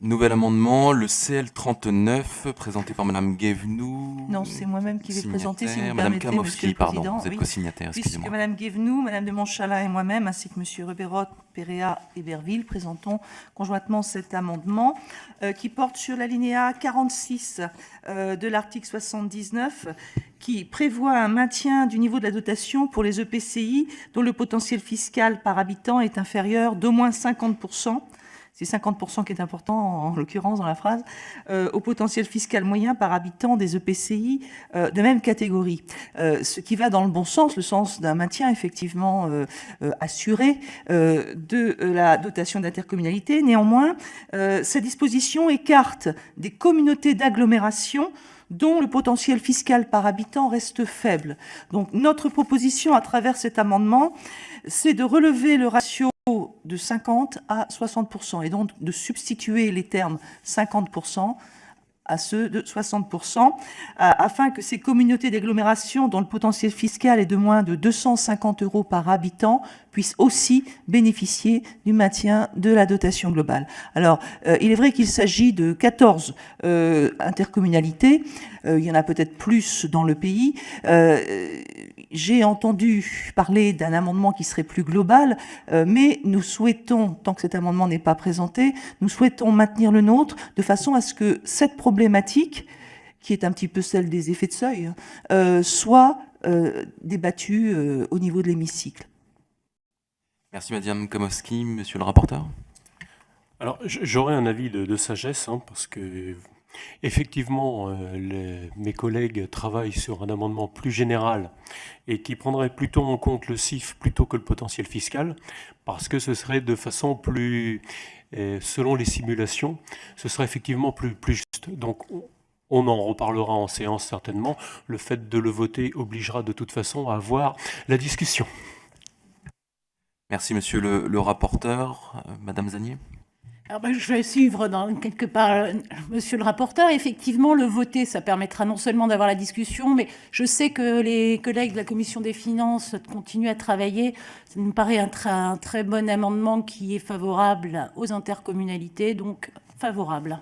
Nouvel amendement, le CL39, présenté par Madame Guévenoux. Non, c'est moi-même qui vais présenter, si vous me Madame permettez, Monsieur le pardon, Président. vous êtes Oui. co-signataire, Puisque excusez-moi. Madame Guévenoux, Madame de Montchalin et moi-même, ainsi que Monsieur Rebeyrotte, Péréa et Berville, présentons conjointement cet amendement qui porte sur l'alinéa 46 de l'article 79, qui prévoit un maintien du niveau de la dotation pour les EPCI dont le potentiel fiscal par habitant est inférieur d'au moins 50%. C'est 50% qui est important, en l'occurrence, dans la phrase, au potentiel fiscal moyen par habitant des EPCI de même catégorie. Ce qui va dans le bon sens, le sens d'un maintien effectivement assuré de la dotation d'intercommunalité. Néanmoins, cette disposition écarte des communautés d'agglomération dont le potentiel fiscal par habitant reste faible. Donc notre proposition à travers cet amendement, c'est de relever le ratio de 50 à 60%, et donc de substituer les termes 50% à ceux de 60%, afin que ces communautés d'agglomération dont le potentiel fiscal est de moins de 250 € par habitant puissent aussi bénéficier du maintien de la dotation globale. Alors, il est vrai qu'il s'agit de 14 intercommunalités, il y en a peut-être plus dans le pays. J'ai entendu parler d'un amendement qui serait plus global, mais nous souhaitons, tant que cet amendement n'est pas présenté, nous souhaitons maintenir le nôtre de façon à ce que cette problématique, qui est un petit peu celle des effets de seuil, soit débattue au niveau de l'hémicycle. Merci Madame Komowski, Monsieur le rapporteur. Alors, j'aurais un avis de sagesse, parce que effectivement, mes collègues travaillent sur un amendement plus général et qui prendrait plutôt en compte le CIF plutôt que le potentiel fiscal, parce que ce serait de façon plus, selon les simulations, ce serait effectivement plus juste. Donc, on en reparlera en séance certainement. Le fait de le voter obligera de toute façon à avoir la discussion. Merci Monsieur le rapporteur. Madame Zanier. Alors je vais suivre quelque part Monsieur le rapporteur. Effectivement, le voter, ça permettra non seulement d'avoir la discussion, mais je sais que les collègues de la Commission des Finances continuent à travailler. Ça me paraît un très bon amendement qui est favorable aux intercommunalités, donc favorable.